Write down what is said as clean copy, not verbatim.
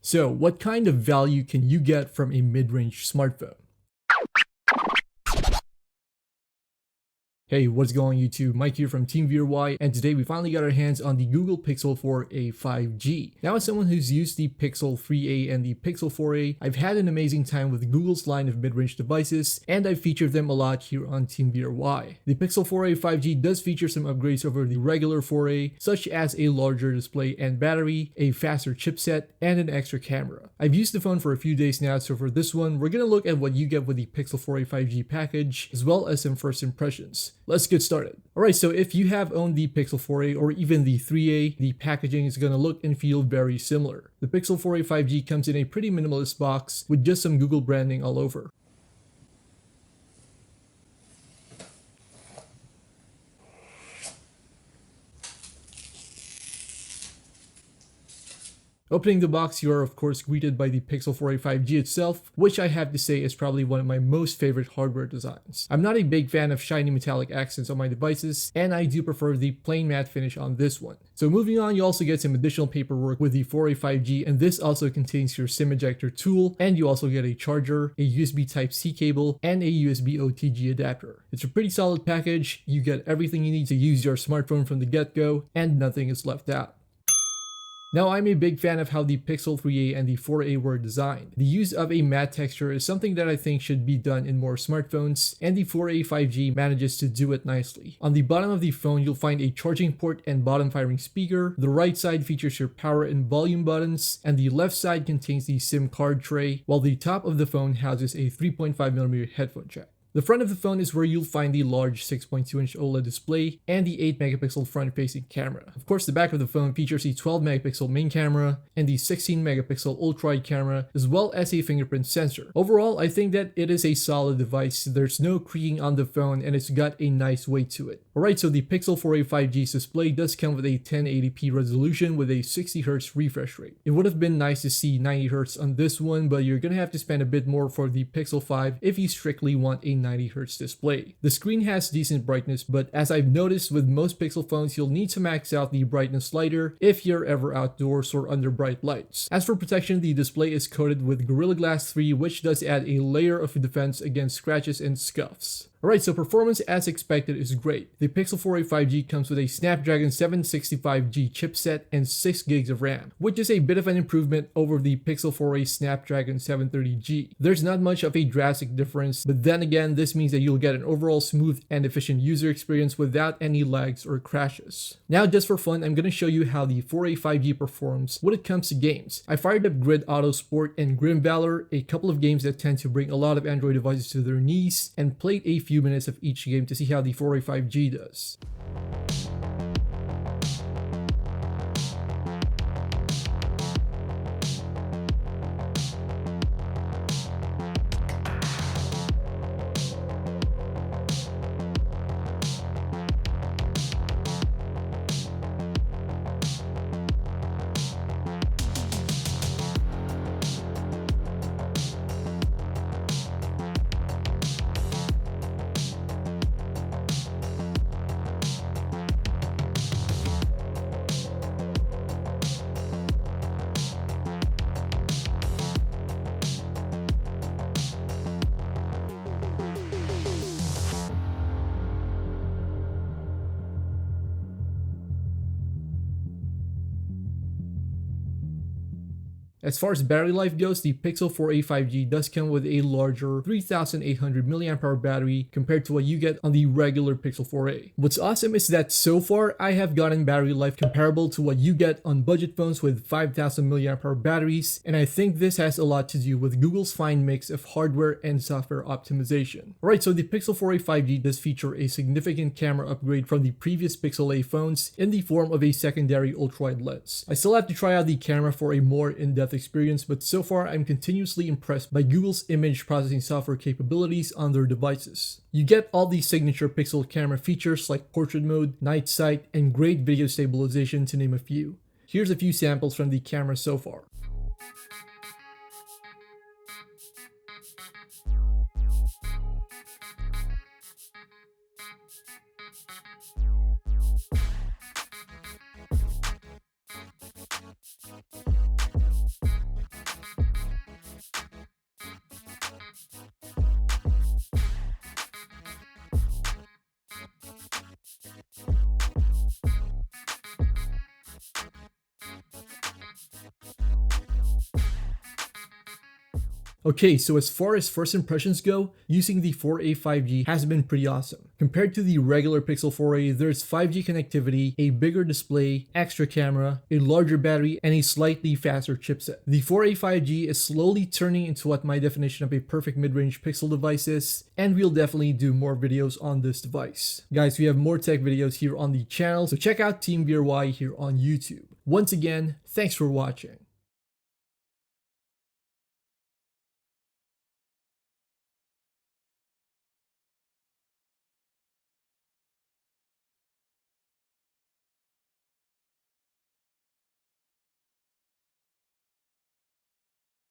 So, what kind of value can you get from a mid-range smartphone? Hey, what's going on YouTube? Mike here from Team VRY, and today we finally got our hands on the Google Pixel 4a 5G. Now, as someone who's used the Pixel 3a and the Pixel 4a, I've had an amazing time with Google's line of mid-range devices, and I've featured them a lot here on Team VRY. The Pixel 4a 5G does feature some upgrades over the regular 4a, such as a larger display and battery, a faster chipset, and an extra camera. I've used the phone for a few days now, so for this one, we're going to look at what you get with the Pixel 4a 5G package, as well as some first impressions. Let's get started. Alright, so if you have owned the Pixel 4a or even the 3a, the packaging is going to look and feel very similar. The Pixel 4a 5G comes in a pretty minimalist box with just some Google branding all over. Opening the box, you are of course greeted by the Pixel 4a 5G itself, which I have to say is probably one of my most favorite hardware designs. I'm not a big fan of shiny metallic accents on my devices, and I do prefer the plain matte finish on this one. So moving on, you also get some additional paperwork with the 4a 5G, and this also contains your SIM ejector tool, and you also get a charger, a USB Type-C cable, and a USB OTG adapter. It's a pretty solid package. You get everything you need to use your smartphone from the get-go, and nothing is left out. Now, I'm a big fan of how the Pixel 3a and the 4a were designed. The use of a matte texture is something that I think should be done in more smartphones, and the 4a 5G manages to do it nicely. On the bottom of the phone, you'll find a charging port and bottom firing speaker. The right side features your power and volume buttons, and the left side contains the SIM card tray, while the top of the phone houses a 3.5mm headphone jack. The front of the phone is where you'll find the large 6.2-inch OLED display and the 8-megapixel front-facing camera. Of course, the back of the phone features the 12-megapixel main camera and the 16-megapixel ultra-wide camera, as well as a fingerprint sensor. Overall, I think that it is a solid device. There's no creaking on the phone, and it's got a nice weight to it. Alright, so the Pixel 4a 5G's display does come with a 1080p resolution with a 60Hz refresh rate. It would have been nice to see 90Hz on this one, but you're gonna have to spend a bit more for the Pixel 5 if you strictly want a 90Hz display. The screen has decent brightness, but as I've noticed with most Pixel phones, you'll need to max out the brightness slider if you're ever outdoors or under bright lights. As for protection, the display is coated with Gorilla Glass 3, which does add a layer of defense against scratches and scuffs. Alright, so performance as expected is great. The Pixel 4a 5G comes with a Snapdragon 765G chipset and 6GB of RAM, which is a bit of an improvement over the Pixel 4a Snapdragon 730G. There's not much of a drastic difference, but then again, this means that you'll get an overall smooth and efficient user experience without any lags or crashes. Now, just for fun, I'm going to show you how the 4a 5G performs when it comes to games. I fired up Grid Auto Sport and Grim Valor, a couple of games that tend to bring a lot of Android devices to their knees, and played a few minutes of each game to see how the 4a 5G does. As far as battery life goes, the Pixel 4a 5G does come with a larger 3800 mAh battery compared to what you get on the regular Pixel 4a. What's awesome is that so far I have gotten battery life comparable to what you get on budget phones with 5000 mAh batteries, and I think this has a lot to do with Google's fine mix of hardware and software optimization. Alright, so the Pixel 4a 5G does feature a significant camera upgrade from the previous Pixel A phones in the form of a secondary ultra-wide lens. I still have to try out the camera for a more in-depth experience, but so far I'm continuously impressed by Google's image processing software capabilities on their devices. You get all the signature Pixel camera features like portrait mode, night sight, and great video stabilization, to name a few. Here's a few samples from the camera so far. Okay, so as far as first impressions go, using the 4A 5G has been pretty awesome. Compared to the regular Pixel 4a, there's 5G connectivity, a bigger display, extra camera, a larger battery, and a slightly faster chipset. The 4A 5G is slowly turning into what my definition of a perfect mid-range Pixel device is, and we'll definitely do more videos on this device. Guys, we have more tech videos here on the channel, so check out Team Gear Y here on YouTube. Once again, thanks for watching.